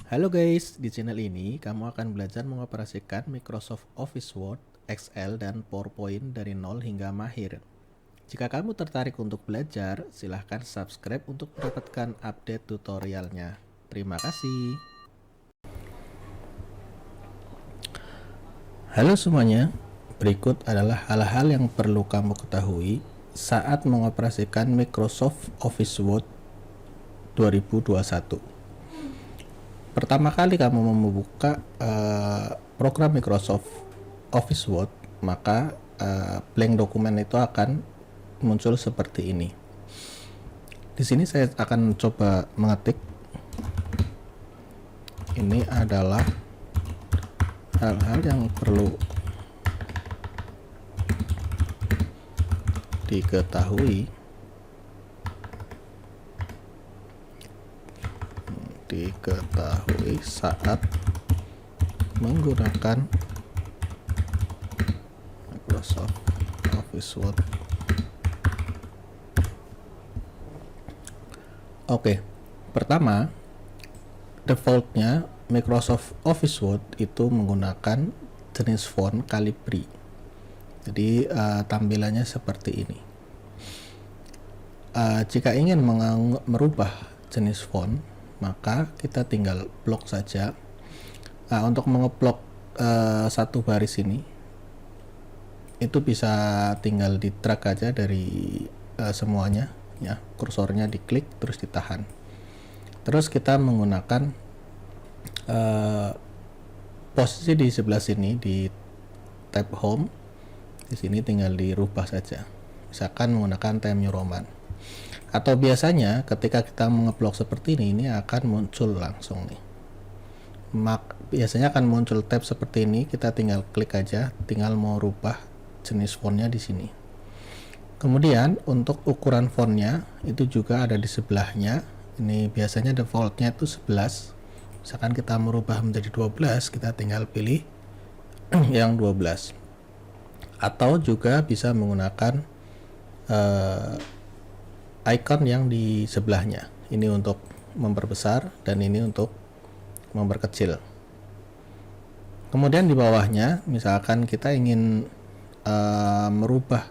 Halo guys, di channel ini kamu akan belajar mengoperasikan Microsoft Office Word, Excel, dan PowerPoint dari nol hingga mahir. Jika kamu tertarik untuk belajar, silahkan subscribe untuk mendapatkan update tutorialnya. Terima kasih. Halo semuanya, berikut adalah hal-hal yang perlu kamu ketahui saat mengoperasikan Microsoft Office Word 2021. Pertama kali kamu membuka program Microsoft Office Word, maka blank dokumen itu akan muncul seperti ini. Di sini saya akan coba mengetik. Ini adalah hal-hal yang perlu diketahui saat menggunakan Microsoft Office Word. Oke, pertama, defaultnya Microsoft Office Word itu menggunakan jenis font Calibri. Jadi tampilannya seperti ini. Jika ingin merubah jenis font, maka kita tinggal blok saja. Untuk mengeblok satu baris ini, itu bisa tinggal di drag aja dari semuanya ya, kursornya diklik terus ditahan. Terus kita menggunakan posisi di sebelah sini di tab home. Di sini tinggal dirubah saja, misalkan menggunakan Times New Roman. Atau biasanya ketika kita mengeblok seperti ini akan muncul langsung nih. Biasanya akan muncul tab seperti ini, kita tinggal klik aja, tinggal mau rubah jenis fontnya di sini. Kemudian untuk ukuran fontnya itu juga ada di sebelahnya. Ini biasanya defaultnya itu 11. Misalkan kita merubah menjadi 12, kita tinggal pilih yang 12. Atau juga bisa menggunakan icon yang di sebelahnya. Ini untuk memperbesar dan ini untuk memperkecil. Kemudian di bawahnya, misalkan kita ingin merubah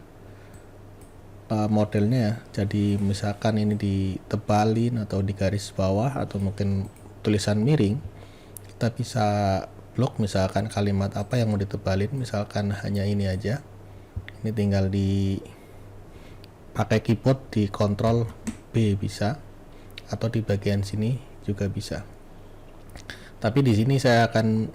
modelnya ya, jadi misalkan ini ditebalin atau di garis bawah atau mungkin tulisan miring, kita bisa blok misalkan kalimat apa yang mau ditebalin, misalkan hanya ini aja. Ini tinggal pakai keyboard di Ctrl B bisa, atau di bagian sini juga bisa. Tapi di sini saya akan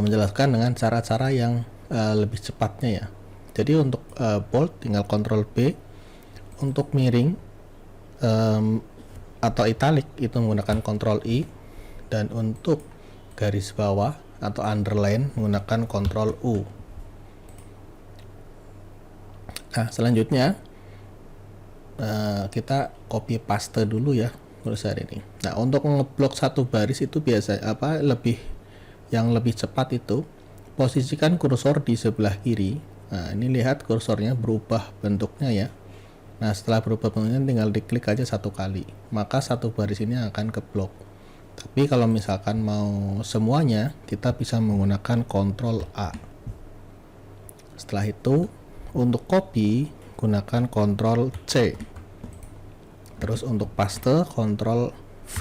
menjelaskan dengan cara-cara yang lebih cepatnya ya. Jadi untuk bold tinggal Ctrl B, untuk miring atau italic itu menggunakan Ctrl I, dan untuk garis bawah atau underline menggunakan Ctrl U. Nah, selanjutnya kita copy paste dulu ya tulisan ini. Nah, untuk ngeblok satu baris itu biasa yang lebih cepat itu posisikan kursor di sebelah kiri. Nah, ini lihat kursornya berubah bentuknya ya. Nah, setelah berubah bentuknya tinggal diklik aja satu kali, maka satu baris ini akan keblok. Tapi kalau misalkan mau semuanya, kita bisa menggunakan Ctrl A. Setelah itu untuk copy gunakan Ctrl C. Terus untuk paste Ctrl V.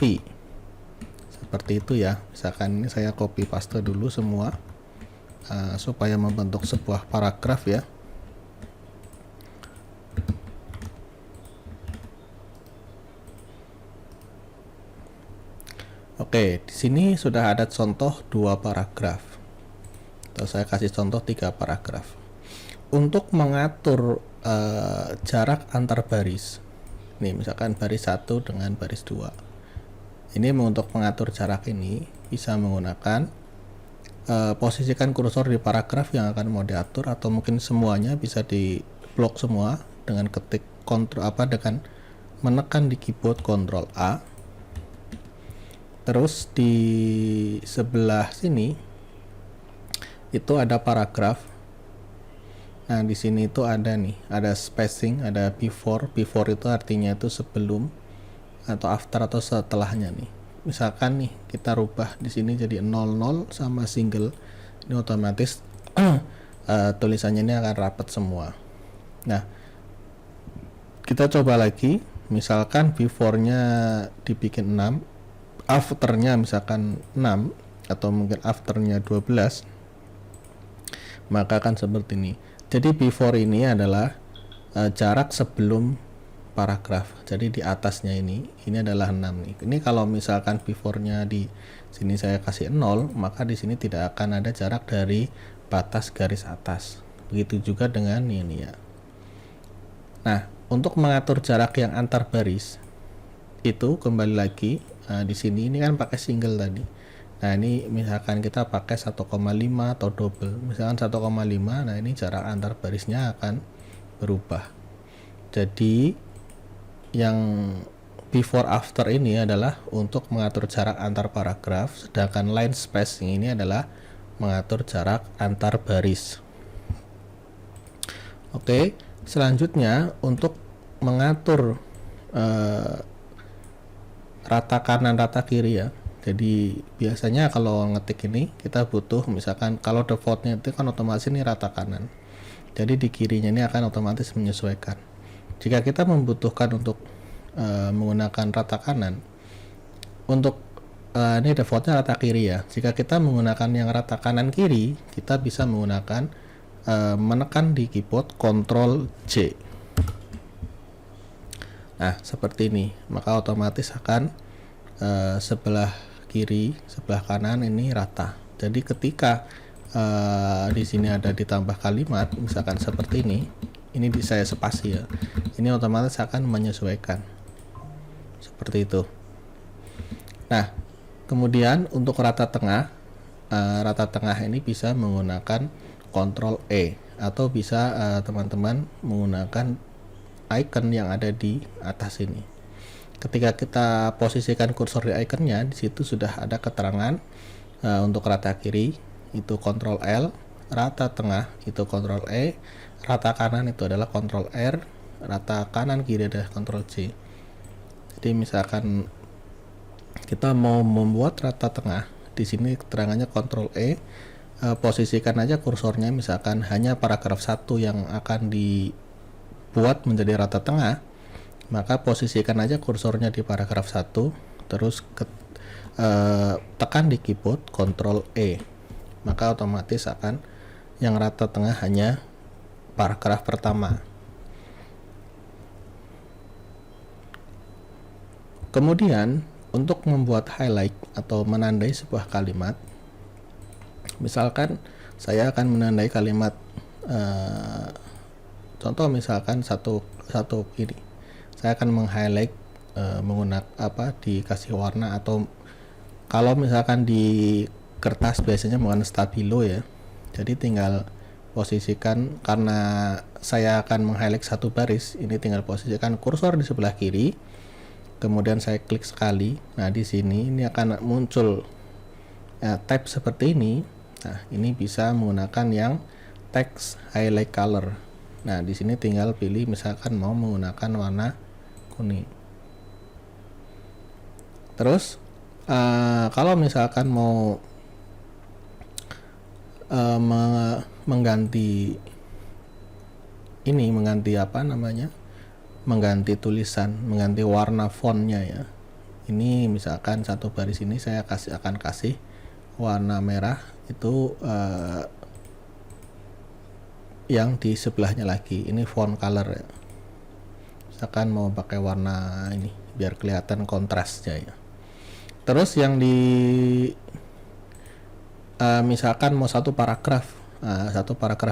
Seperti itu ya. Misalkan ini saya copy paste dulu semua supaya membentuk sebuah paragraf ya. Oke, di sini sudah ada contoh 2 paragraf. Atau saya kasih contoh 3 paragraf. Untuk mengatur jarak antar baris, nih misalkan baris 1 dengan baris 2, ini untuk mengatur jarak ini bisa menggunakan posisikan kursor di paragraf yang akan mau diatur, atau mungkin semuanya bisa di blok semua dengan ketik dengan menekan di keyboard Ctrl A. Terus di sebelah sini itu ada paragraf. Nah, di sini itu ada spacing, ada before. Before itu artinya itu sebelum atau after atau setelahnya nih. misalkan nih kita rubah di sini jadi 00 sama single, ini otomatis tulisannya ini akan rapat semua. Nah, kita coba lagi, misalkan before-nya dibikin 6, after-nya misalkan 6, atau mungkin after-nya 12, maka akan seperti ini. Jadi before ini adalah jarak sebelum paragraf. Jadi di atasnya ini adalah 6 nih. Ini kalau misalkan before-nya di sini saya kasih 0, maka di sini tidak akan ada jarak dari batas garis atas. Begitu juga dengan ini ya. Nah, untuk mengatur jarak yang antar baris itu kembali lagi di sini ini kan pakai single tadi. Nah, ini misalkan kita pakai 1,5 atau double. Misalkan 1,5, nah ini jarak antar barisnya akan berubah. Jadi yang before after ini adalah untuk mengatur jarak antar paragraf, sedangkan line spacing ini adalah mengatur jarak antar baris. Oke, selanjutnya untuk mengatur rata kanan rata kiri ya. Jadi biasanya kalau ngetik ini kita butuh, misalkan kalau defaultnya itu kan otomatis ini rata kanan, jadi di kirinya ini akan otomatis menyesuaikan. Jika kita membutuhkan untuk menggunakan rata kanan, untuk ini defaultnya rata kiri ya. Jika kita menggunakan yang rata kanan kiri, kita bisa menggunakan menekan di keyboard Ctrl J. Nah, seperti ini, maka otomatis akan sebelah kiri, sebelah kanan ini rata. Jadi ketika di sini ada ditambah kalimat, misalkan seperti ini saya spasi ya. Ini otomatis akan menyesuaikan. Seperti itu. Nah, kemudian untuk rata tengah ini bisa menggunakan Ctrl E, atau bisa teman-teman menggunakan icon yang ada di atas ini. Ketika kita posisikan kursor di iconnya, di situ sudah ada keterangan untuk rata kiri itu Ctrl L, rata tengah itu Ctrl E, rata kanan itu adalah Ctrl R, rata kanan kiri adalah Ctrl J. Jadi misalkan kita mau membuat rata tengah, di sini keterangannya Ctrl E, posisikan aja kursornya misalkan hanya paragraf 1 yang akan dibuat menjadi rata tengah, maka posisikan aja kursornya di paragraf 1, terus tekan di keyboard Ctrl E, maka otomatis akan yang rata tengah hanya paragraf pertama. Kemudian untuk membuat highlight atau menandai sebuah kalimat, misalkan saya akan menandai kalimat contoh misalkan satu ini, saya akan meng-highlight menggunakan dikasih warna, atau kalau misalkan di kertas biasanya menggunakan stabilo ya. Jadi tinggal posisikan, karena saya akan meng-highlight satu baris, ini tinggal posisikan kursor di sebelah kiri, kemudian saya klik sekali. Nah, di sini ini akan muncul tab seperti ini. Nah, ini bisa menggunakan yang text highlight color. Nah, di sini tinggal pilih misalkan mau menggunakan warna kuning. Terus kalau misalkan mau mengganti tulisan, mengganti warna fontnya ya. Ini misalkan satu baris ini saya akan kasih warna merah, itu yang di sebelahnya lagi ini font color ya. Misalkan mau pakai warna ini biar kelihatan kontrasnya ya. Terus yang di misalkan mau satu paragraf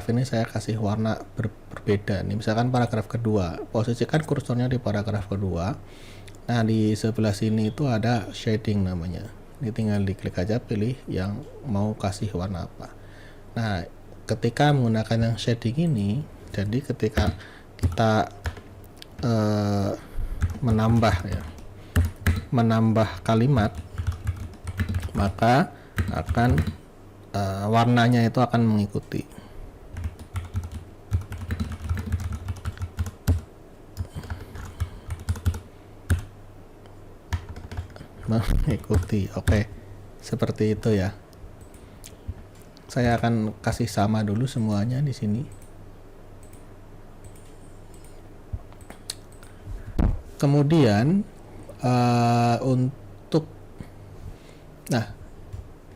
ini saya kasih warna berbeda nih. Misalkan paragraf kedua, posisikan kursornya di paragraf kedua. Nah, di sebelah sini itu ada shading namanya. Ini tinggal diklik aja, pilih yang mau kasih warna apa. Nah, ketika menggunakan yang shading ini, jadi ketika kita menambah kalimat, maka akan warnanya itu akan mengikuti. mengikuti. Oke, seperti itu ya. Saya akan kasih sama dulu semuanya di sini. Kemudian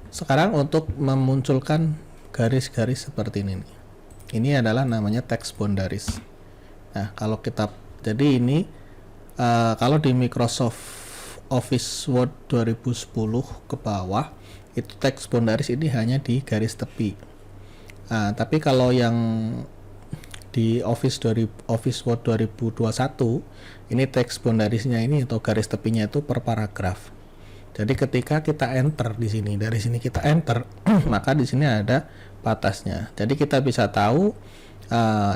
sekarang untuk memunculkan garis-garis seperti ini. Ini adalah namanya text boundaries. Nah, jadi ini kalau di Microsoft Office Word 2010 ke bawah, itu text boundaries ini hanya di garis tepi. Nah, tapi kalau yang di Office Word 2021, ini text boundariesnya ini atau garis tepinya itu per paragraf. Jadi ketika kita enter di sini, dari sini kita enter, maka di sini ada batasnya. Jadi kita bisa tahu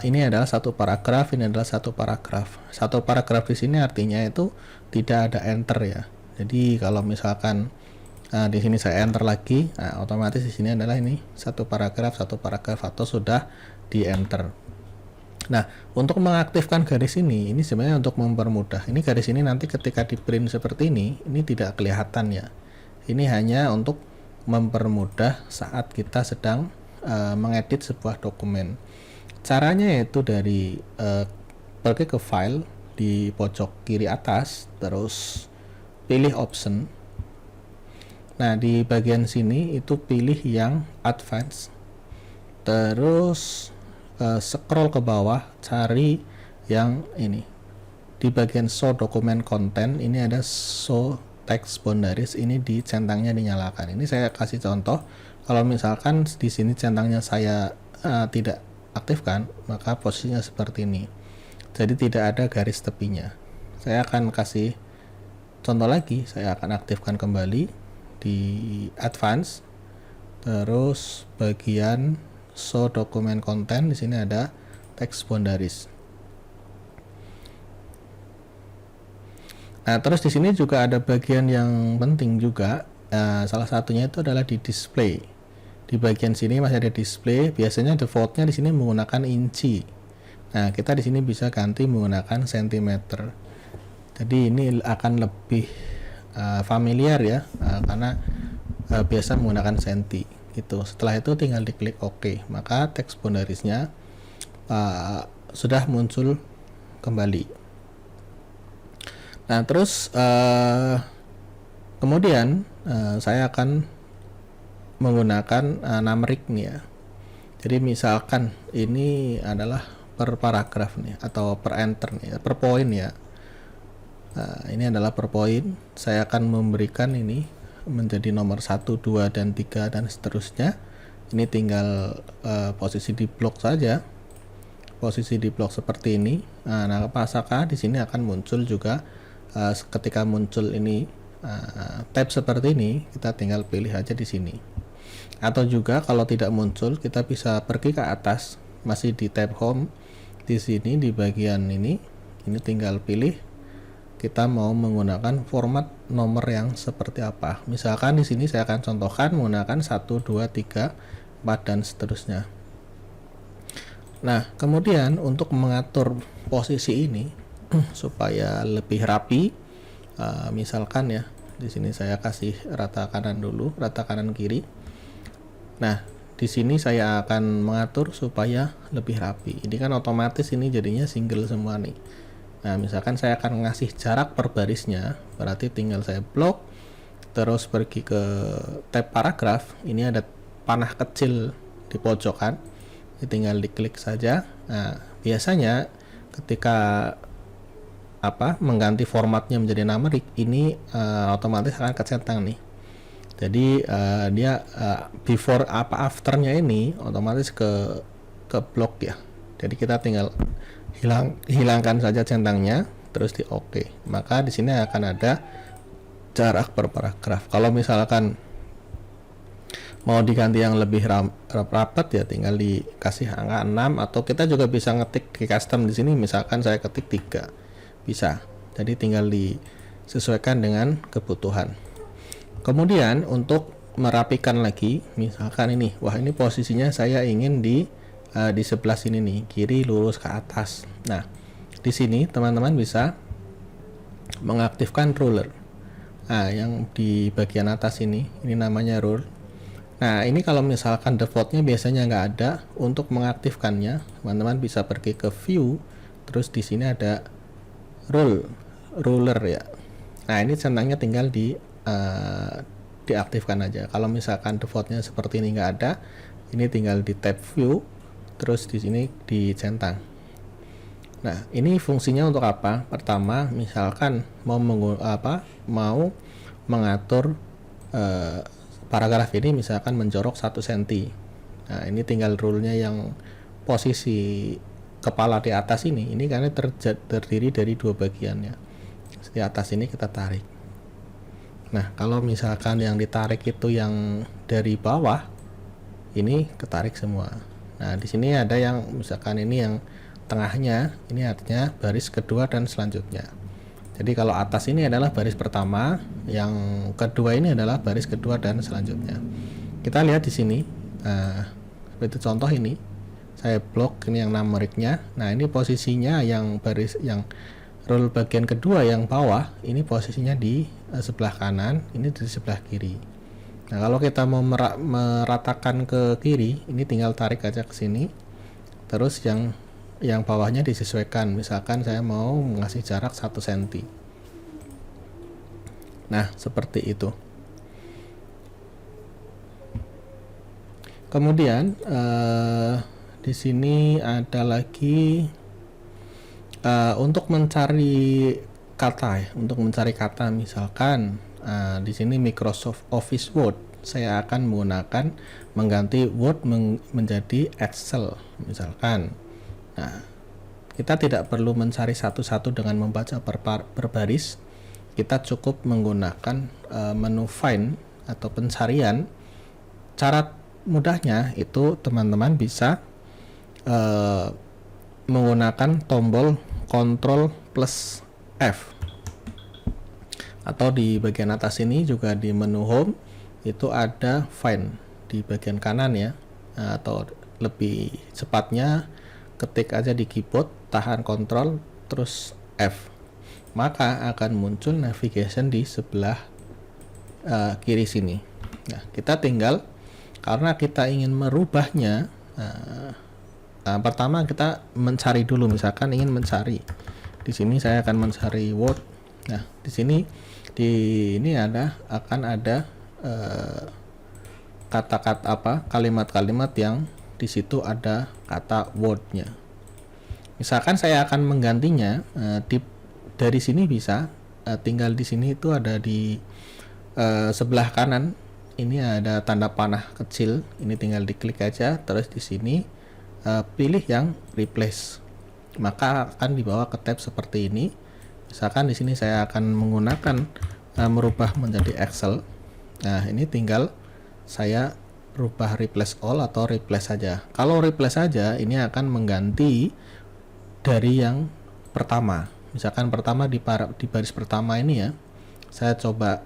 ini adalah satu paragraf, ini adalah satu paragraf. Satu paragraf di sini artinya itu tidak ada enter ya. Jadi kalau misalkan di sini saya enter lagi, otomatis di sini adalah ini satu paragraf atau sudah di enter. Nah, untuk mengaktifkan garis ini sebenarnya untuk mempermudah. Ini garis ini nanti ketika di print seperti ini tidak kelihatan ya. Ini hanya untuk mempermudah saat kita sedang mengedit sebuah dokumen. Caranya yaitu dari pergi ke file di pojok kiri atas, terus pilih option. Nah, di bagian sini itu pilih yang advance, terus scroll ke bawah, cari yang ini di bagian show document content. Ini ada show text boundaries, ini di centangnya dinyalakan. Ini saya kasih contoh, kalau misalkan di sini centangnya saya tidak aktifkan, maka posisinya seperti ini, jadi tidak ada garis tepinya. Saya akan kasih contoh lagi, saya akan aktifkan kembali di advance, terus bagian show document content, di sini ada text boundaries. Nah, terus di sini juga ada bagian yang penting juga, salah satunya itu adalah di display. Di bagian sini masih ada display, biasanya defaultnya di sini menggunakan inci. Nah, kita di sini bisa ganti menggunakan sentimeter. Jadi ini akan lebih familiar ya, karena biasa menggunakan senti. Gitu. Setelah itu tinggal diklik OK, maka text boundariesnya sudah muncul kembali. Nah, terus kemudian saya akan menggunakan numeric nih ya. Jadi misalkan ini adalah per paragraf nih atau per enter nih, per poin ya. Nah, ini adalah per poin. Saya akan memberikan ini menjadi nomor 1, 2, dan 3 dan seterusnya. Ini tinggal posisi di blok saja. Posisi di blok seperti ini. Nah, apakah di sini akan muncul juga ketika muncul ini tab seperti ini, kita tinggal pilih aja di sini. Atau juga kalau tidak muncul, kita bisa pergi ke atas, masih di tab home. Di sini di bagian ini tinggal pilih kita mau menggunakan format nomor yang seperti apa. Misalkan di sini saya akan contohkan menggunakan 1, 2, 3, 4 dan seterusnya. Nah, kemudian untuk mengatur posisi ini supaya lebih rapi, misalkan ya, di sini saya kasih rata kanan dulu, rata kanan kiri. Nah, di sini saya akan mengatur supaya lebih rapi. Ini kan otomatis ini jadinya single semua nih. Nah, misalkan saya akan ngasih jarak per barisnya, berarti tinggal saya blok, terus pergi ke tab paragraf. Ini ada panah kecil di pojokan, ini tinggal diklik saja. Nah, biasanya ketika mengganti formatnya menjadi numeric, ini otomatis akan kecentang nih. Jadi dia before afternya ini otomatis ke blok ya. Jadi kita tinggal hilangkan saja centangnya, terus di OK. Maka di sini akan ada jarak per paragraf. Kalau misalkan mau diganti yang lebih rapat ya tinggal dikasih angka 6, atau kita juga bisa ngetik di custom di sini, misalkan saya ketik 3. Bisa. Jadi tinggal disesuaikan dengan kebutuhan. Kemudian untuk merapikan lagi, misalkan ini, wah ini posisinya saya ingin di sebelah sini nih, kiri lurus ke atas. Nah, di sini teman-teman bisa mengaktifkan ruler. yang di bagian atas ini namanya rule. Nah, ini kalau misalkan defaultnya biasanya nggak ada, untuk mengaktifkannya, teman-teman bisa pergi ke view, terus di sini ada ruler ya. Nah, ini centangnya tinggal diaktifkan aja. Kalau misalkan defaultnya seperti ini nggak ada, ini tinggal di tab view, terus di sini dicentang. Nah, ini fungsinya untuk apa? Pertama, misalkan mau mengatur paragraf ini misalkan menjorok 1 cm. Nah, ini tinggal rule-nya yang posisi kepala di atas ini karena terdiri dari 2 bagian ya. Di atas ini kita tarik. Nah, kalau misalkan yang ditarik itu yang dari bawah, ini ketarik semua. Nah, di sini ada yang misalkan ini yang tengahnya, ini artinya baris kedua dan selanjutnya. Jadi kalau atas ini adalah baris pertama, yang kedua ini adalah baris kedua dan selanjutnya. Kita lihat di sini, seperti contoh ini, saya blok ini yang numericnya. Nah, ini posisinya yang baris yang rule bagian kedua yang bawah, ini posisinya di sebelah kanan, ini di sebelah kiri. Nah, kalau kita mau meratakan ke kiri, ini tinggal tarik aja ke sini. Terus yang bawahnya disesuaikan. Misalkan saya mau ngasih jarak 1 cm. Nah, seperti itu. Kemudian di sini ada lagi untuk mencari kata ya. Untuk mencari kata misalkan di sini Microsoft Office Word, saya akan mengganti Word menjadi Excel misalkan. Nah, kita tidak perlu mencari satu-satu dengan membaca per baris. Kita cukup menggunakan menu find atau pencarian. Cara mudahnya itu teman-teman bisa menggunakan tombol Ctrl plus F, atau di bagian atas ini juga di menu home itu ada find di bagian kanan ya, atau lebih cepatnya ketik aja di keyboard, tahan Ctrl terus F, maka akan muncul navigation di sebelah kiri sini. Nah, kita tinggal, karena kita ingin merubahnya, pertama kita mencari dulu, misalkan ingin mencari. Di sini saya akan mencari Word. Nah, di sini ini akan ada kata-kata kalimat-kalimat yang di situ ada kata word-nya. Misalkan saya akan menggantinya dari sini bisa, tinggal di sini itu ada di sebelah kanan. Ini ada tanda panah kecil, ini tinggal diklik aja, terus di sini pilih yang replace. Maka akan dibawa ke tab seperti ini. Misalkan di sini saya akan menggunakan merubah menjadi Excel. Nah, ini tinggal saya rubah replace all atau replace saja. Kalau replace saja, ini akan mengganti dari yang pertama. Misalkan pertama di baris pertama ini ya, saya coba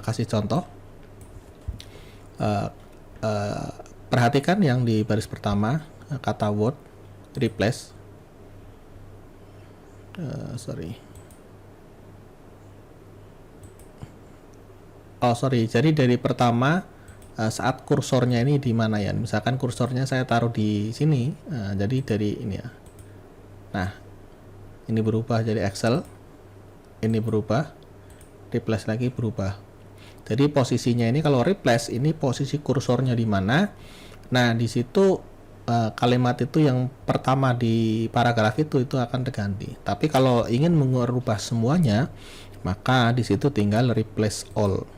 kasih contoh. Perhatikan yang di baris pertama, kata word replace. Jadi dari pertama, saat kursornya ini di mana ya? Misalkan kursornya saya taruh di sini, jadi dari ini ya. Nah, ini berubah jadi Excel, ini berubah, replace lagi berubah. Jadi posisinya ini kalau replace, ini posisi kursornya di mana? Nah, di situ kalimat itu yang pertama di paragraf itu akan terganti. Tapi kalau ingin mengubah semuanya, maka di situ tinggal replace all.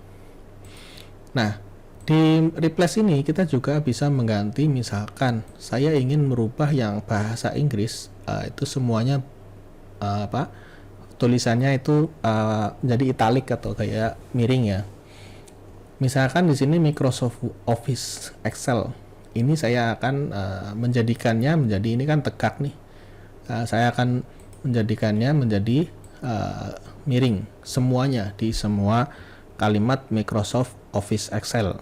Nah, di replace ini kita juga bisa mengganti, misalkan saya ingin merubah yang bahasa Inggris, itu semuanya tulisannya itu menjadi italic atau kayak miring ya. Misalkan di sini Microsoft Office Excel, ini saya akan menjadikannya menjadi, ini kan tegak nih, saya akan menjadikannya menjadi miring semuanya di semua kalimat Microsoft Office Excel.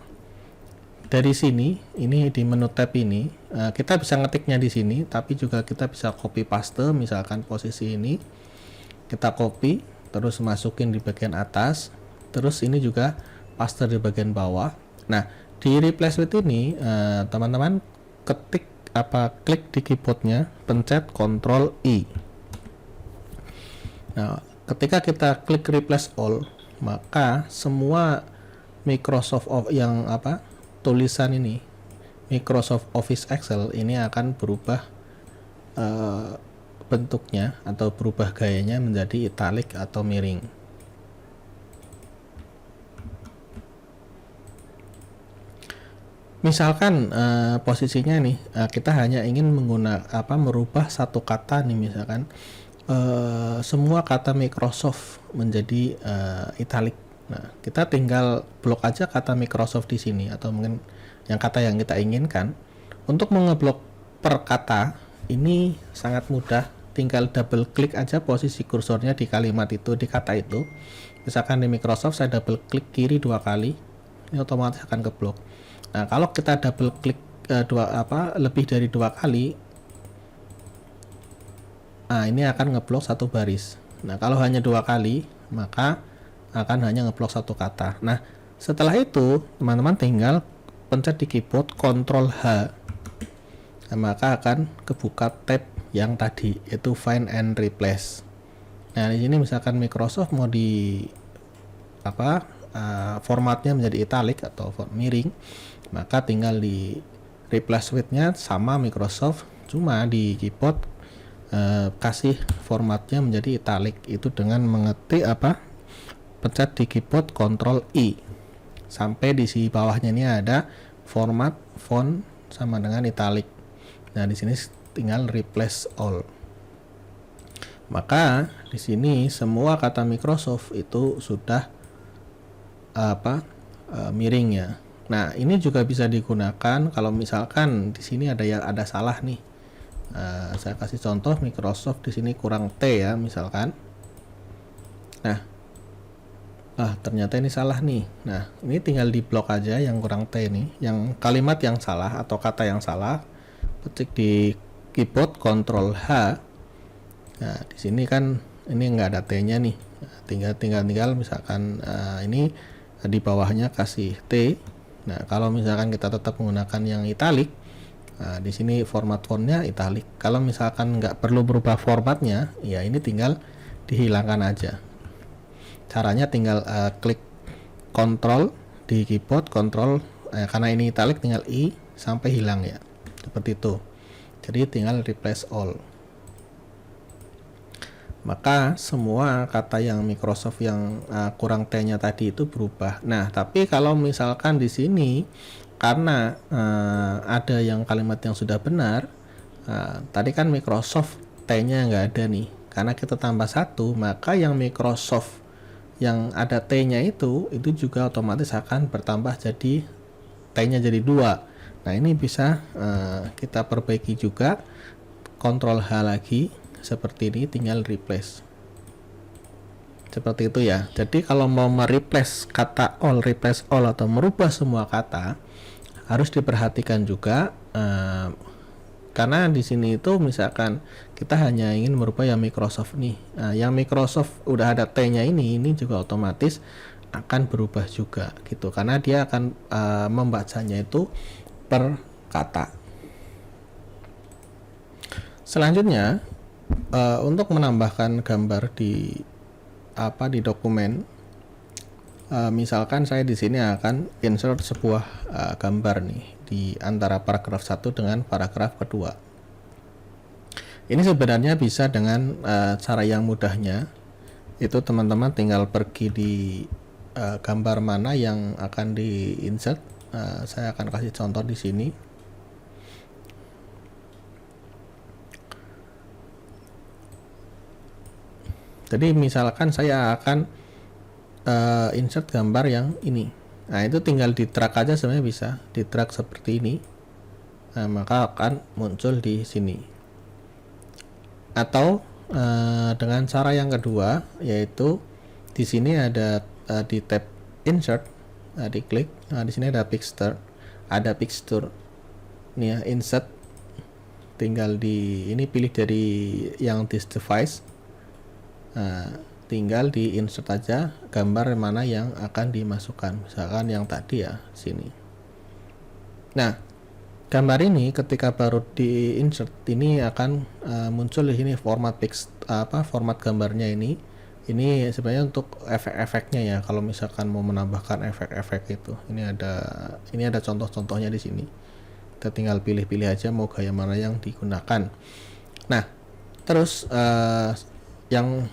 Dari sini, ini di menu tab ini, kita bisa ngetiknya di sini, tapi juga kita bisa copy paste. Misalkan posisi ini kita copy, terus masukin di bagian atas, terus ini juga paste di bagian bawah. Nah, di replace with ini teman-teman klik di keyboardnya, pencet Ctrl I. Nah, ketika kita klik replace all, maka semua Microsoft yang tulisan ini Microsoft Office Excel ini akan berubah bentuknya atau berubah gayanya menjadi italic atau miring. Misalkan posisinya nih kita hanya ingin merubah satu kata nih, misalkan semua kata Microsoft menjadi italic. Nah, kita tinggal blok aja kata Microsoft di sini atau mungkin yang kata yang kita inginkan. Untuk mengeblok per kata ini sangat mudah, tinggal double klik aja posisi kursornya di kalimat itu, di kata itu. Misalkan di Microsoft saya double klik kiri 2 kali, ini otomatis akan keblok. Nah, kalau kita double klik lebih dari 2 kali, nah ini akan ngeblok satu baris. Nah, kalau hanya 2 kali, maka akan hanya ngeblok satu kata. Nah, setelah itu teman-teman tinggal pencet di keyboard Ctrl H. Nah, maka akan kebuka tab yang tadi, yaitu Find and Replace. Nah, di sini misalkan Microsoft mau di formatnya menjadi italic atau miring, maka tinggal di replace with-nya sama Microsoft, cuma di keyboard kasih formatnya menjadi italic itu dengan mengetik pencet di keyboard Ctrl I sampai di sisi bawahnya ini ada format font sama dengan italic. Nah, di sini tinggal replace all. Maka di sini semua kata Microsoft itu sudah miring ya. Nah, ini juga bisa digunakan kalau misalkan di sini ada salah nih. Saya kasih contoh Microsoft di sini kurang T ya, misalkan. Nah, ternyata ini salah nih. Nah, ini tinggal di blok aja yang kurang T nih, yang kalimat yang salah atau kata yang salah. Ketik di keyboard Ctrl H. Nah, di sini kan ini nggak ada T-nya nih. Nah, tinggal misalkan ini di bawahnya kasih T. Nah, kalau misalkan kita tetap menggunakan yang italic, nah, di sini format fontnya italic. Kalau misalkan nggak perlu berubah formatnya, ya ini tinggal dihilangkan aja. Caranya tinggal klik Ctrl di keyboard, Ctrl karena ini italic tinggal I sampai hilang ya, seperti itu. Jadi tinggal replace all. Maka semua kata yang Microsoft yang kurang T-nya tadi itu berubah. Nah, tapi kalau misalkan di sini karena ada yang kalimat yang sudah benar, tadi kan Microsoft T-nya nggak ada nih. Karena kita tambah 1, maka yang Microsoft yang ada T-nya itu juga otomatis akan bertambah jadi T-nya jadi 2. Nah, ini bisa kita perbaiki juga, Ctrl H lagi seperti ini, tinggal replace seperti itu ya. Jadi kalau mau mereplace kata all, replace all atau merubah semua kata, harus diperhatikan juga karena di sini itu misalkan kita hanya ingin merubah yang Microsoft nih. Nah, yang Microsoft udah ada T-nya ini juga otomatis akan berubah juga gitu, karena dia akan membacanya itu per kata. Selanjutnya untuk menambahkan gambar di dokumen, misalkan saya di sini akan insert sebuah gambar nih di antara paragraf 1 dengan paragraf kedua. Ini sebenarnya bisa dengan cara yang mudahnya, itu teman-teman tinggal pergi di gambar mana yang akan di insert. Saya akan kasih contoh di sini. Jadi misalkan saya akan insert gambar yang ini. Nah, itu tinggal di drag aja, sebenarnya bisa di drag seperti ini. Nah, maka akan muncul di sini. Atau dengan cara yang kedua, yaitu di sini ada di tab insert, diklik. Nah, di sini ada picture, Nih ya, insert. Tinggal di ini pilih dari yang this device. Nah, tinggal di insert aja gambar mana yang akan dimasukkan, misalkan yang tadi ya sini. Nah, gambar ini ketika baru di insert ini akan muncul di sini format format gambarnya ini sebenarnya untuk efek-efeknya ya. Kalau misalkan mau menambahkan efek-efek itu, ini ada contoh-contohnya di sini. Kita tinggal pilih-pilih aja mau gaya mana yang digunakan. Nah, terus yang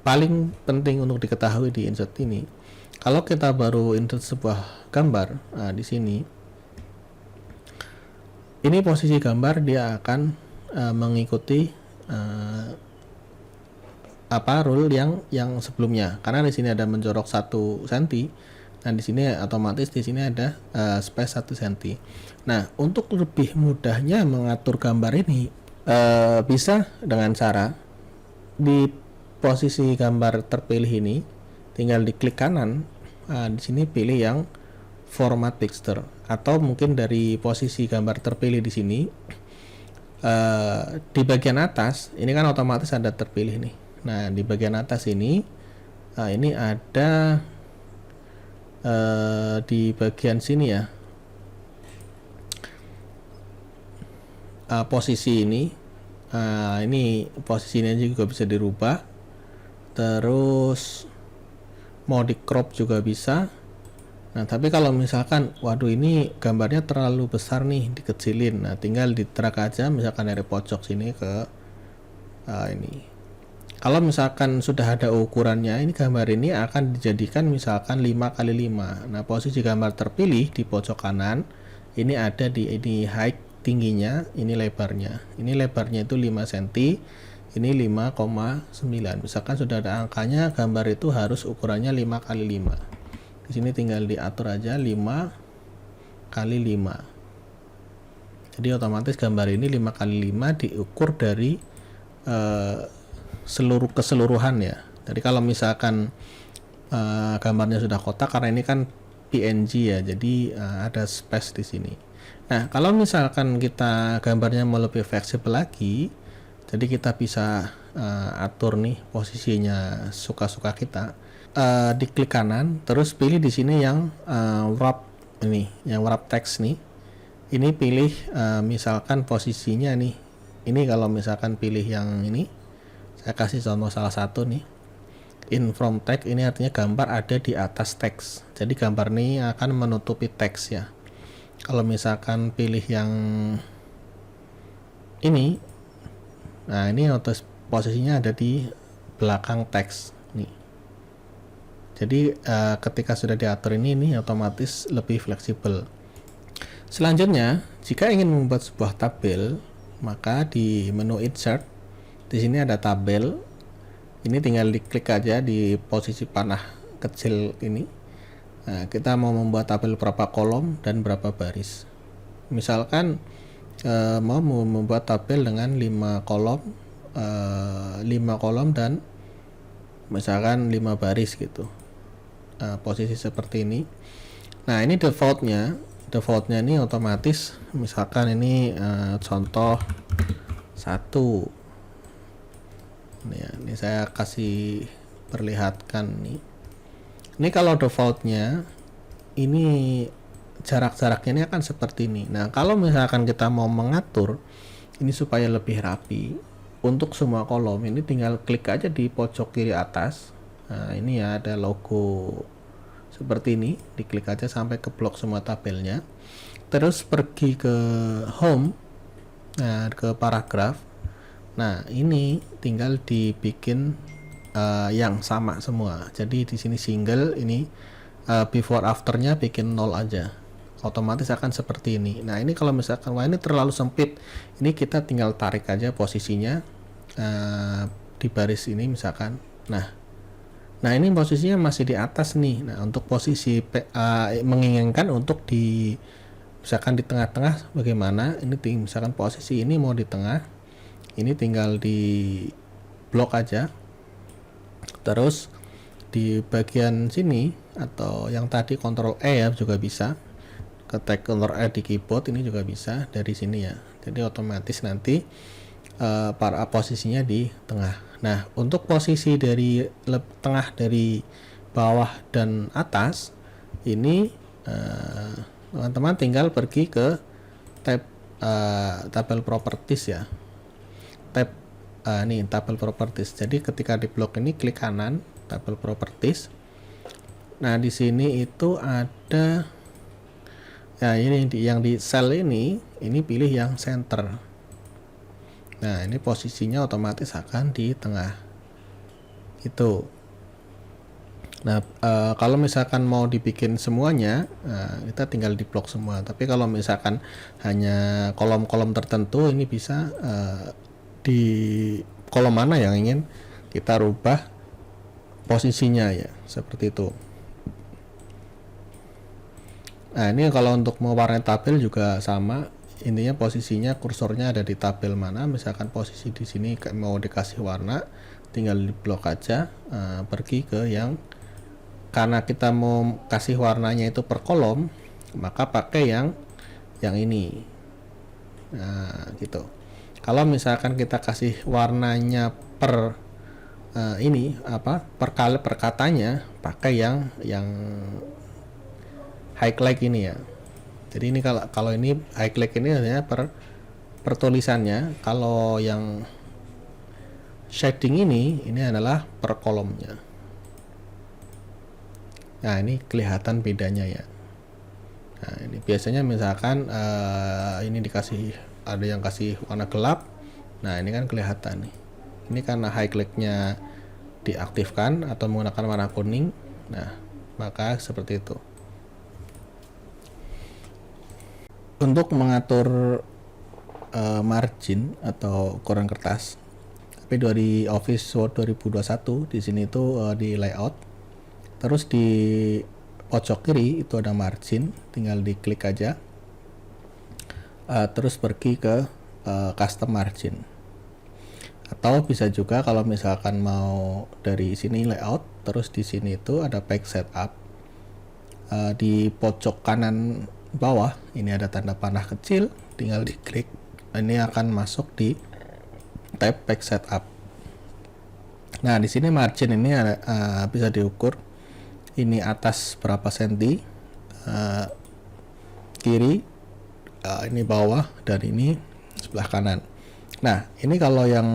paling penting untuk diketahui di insert ini, kalau kita baru insert sebuah gambar, di sini ini posisi gambar dia akan mengikuti rule yang sebelumnya, karena di sini ada menjorok 1 cm. Nah, di sini otomatis di sini ada space 1 cm. Nah, untuk lebih mudahnya mengatur gambar ini bisa dengan cara di posisi gambar terpilih ini tinggal diklik kanan. Di sini pilih yang format picture, atau mungkin dari posisi gambar terpilih di sini di bagian atas ini kan otomatis ada terpilih nih. Nah, di bagian atas ini ini ada di bagian sini ya, posisi ini posisinya juga bisa dirubah, terus mau di crop juga bisa. Nah, tapi kalau misalkan waduh ini gambarnya terlalu besar nih, dikecilin, nah tinggal di drag aja misalkan dari pojok sini ke ini. Kalau misalkan sudah ada ukurannya, ini gambar ini akan dijadikan misalkan 5x5. Nah, posisi gambar terpilih di pojok kanan ini ada di ini height tingginya, ini lebarnya. Ini lebarnya itu 5 cm, ini 5,9. Misalkan sudah ada angkanya, gambar itu harus ukurannya 5x5. Di sini tinggal diatur aja 5x5. Jadi otomatis gambar ini 5x5 diukur dari keseluruhan ya. Jadi kalau misalkan gambarnya sudah kotak, karena ini kan PNG ya, jadi ada space di sini. Nah, kalau misalkan kita gambarnya mau lebih fleksibel lagi, jadi kita bisa atur nih posisinya suka-suka kita. Diklik kanan, terus pilih di sini yang wrap ini, yang wrap text nih. Ini pilih misalkan posisinya nih. Ini kalau misalkan pilih yang ini, saya kasih contoh salah satu nih. In from text ini artinya gambar ada di atas teks. Jadi gambar ini akan menutupi teks ya. Kalau misalkan pilih yang ini, nah ini posisinya ada di belakang teks nih. Jadi ketika sudah diatur ini otomatis lebih fleksibel. Selanjutnya, jika ingin membuat sebuah tabel, maka di menu insert di sini ada tabel. Ini tinggal diklik aja di posisi panah kecil ini. Nah, kita mau membuat tabel berapa kolom dan berapa baris. Misalkan mau membuat tabel dengan 5 kolom dan misalkan 5 baris gitu. Posisi seperti ini. Nah, ini defaultnya ini otomatis misalkan ini contoh 1. Ini saya kasih perlihatkan nih. Ini kalau defaultnya ini jarak-jaraknya ini akan seperti ini. Nah, kalau misalkan kita mau mengatur ini supaya lebih rapi untuk semua kolom, ini tinggal klik aja di pojok kiri atas. Nah, ini ya ada logo seperti ini, diklik aja sampai ke blok semua tabelnya. Terus pergi ke home, nah ke paragraf. Nah, ini tinggal dibikin yang sama semua. Jadi di sini single, ini before afternya bikin 0 aja. Otomatis akan seperti ini. Nah, ini kalau misalkan wah ini terlalu sempit, ini kita tinggal tarik aja posisinya di baris ini misalkan. Nah ini posisinya masih di atas nih. Nah, untuk posisi menginginkan untuk di misalkan di tengah-tengah bagaimana? Ini misalkan posisi ini mau di tengah. Ini tinggal di blok aja. Terus di bagian sini atau yang tadi Ctrl E ya juga bisa. Ketik Ctrl E di keyboard ini juga bisa dari sini ya. Jadi otomatis nanti para posisinya di tengah. Nah, untuk posisi dari tengah dari bawah dan atas ini teman-teman tinggal pergi ke tab tabel properties ya. Tab ini tabel properties. Jadi ketika di blok ini klik kanan tabel properties. Nah, di sini itu ada ya ini yang di cell ini pilih yang center. Nah, ini posisinya otomatis akan di tengah itu. Nah, kalau misalkan mau dibikin semuanya, kita tinggal di blok semua. Tapi kalau misalkan hanya kolom-kolom tertentu, ini bisa di kolom mana yang ingin kita rubah posisinya ya, seperti itu. Nah, ini kalau untuk mewarnai tabel juga sama. Intinya posisinya kursornya ada di tabel mana. Misalkan posisi di sini mau dikasih warna, tinggal di blok aja, pergi ke yang, karena kita mau kasih warnanya itu per kolom, maka pakai yang ini. Nah, gitu. Kalau misalkan kita kasih warnanya per per katanya, pakai yang highlight ini ya. Jadi ini kalau ini highlight ini hanya per tulisannya. Kalau yang shading ini adalah per kolomnya. Nah, ini kelihatan bedanya ya. Nah, ini biasanya misalkan ini dikasih, ada yang kasih warna gelap. Nah, ini kan kelihatan nih. Ini karena highlightnya diaktifkan atau menggunakan warna kuning. Nah, maka seperti itu. Untuk mengatur margin atau ukuran kertas, tapi dari Office Word 2021 di sini itu di layout. Terus di pojok kiri itu ada margin, tinggal diklik aja. Terus pergi ke custom margin. Atau bisa juga kalau misalkan mau dari sini layout, terus di sini itu ada page setup. Di pojok kanan bawah ini ada tanda panah kecil, tinggal diklik. Ini akan masuk di tab page setup. Nah, di sini margin ini bisa diukur. Ini atas berapa senti, kiri, ini bawah, dan ini sebelah kanan. Nah, ini kalau yang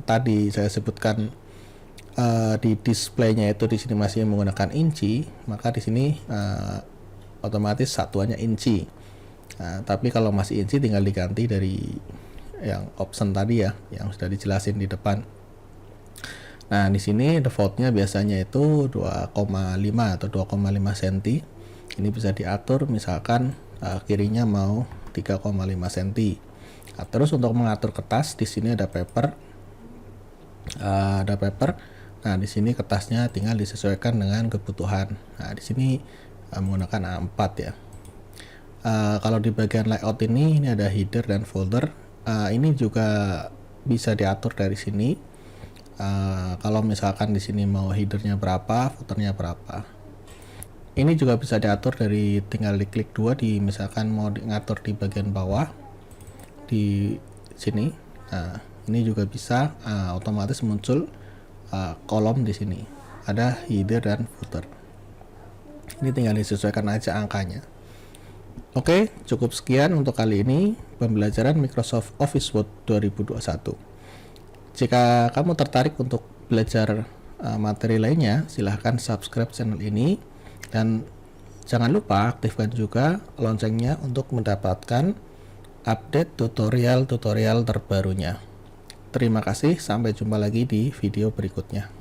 tadi saya sebutkan di displaynya itu di sini masih menggunakan inci, maka di sini otomatis satuannya inci. Nah, tapi kalau masih inci tinggal diganti dari yang option tadi ya, yang sudah dijelasin di depan. Nah, di sini defaultnya biasanya itu 2,5 atau 2,5 cm. Ini bisa diatur, misalkan kirinya mau 3,5 cm. Nah, terus untuk mengatur kertas di sini ada paper. Nah, di sini kertasnya tinggal disesuaikan dengan kebutuhan. Nah, di sini menggunakan A4 ya. Kalau di bagian layout ini ada header dan folder. Ini juga bisa diatur dari sini. Kalau misalkan di sini mau headernya berapa, footernya berapa. Ini juga bisa diatur dari tinggal diklik dua di, misalkan mau ngatur di bagian bawah di sini. Nah, ini juga bisa otomatis muncul kolom di sini. Ada header dan footer. Ini tinggal disesuaikan aja angkanya. Oke, cukup sekian untuk kali ini pembelajaran Microsoft Office Word 2021. Jika kamu tertarik untuk belajar materi lainnya, silahkan subscribe channel ini dan jangan lupa aktifkan juga loncengnya untuk mendapatkan update tutorial-tutorial terbarunya. Terima kasih, sampai jumpa lagi di video berikutnya.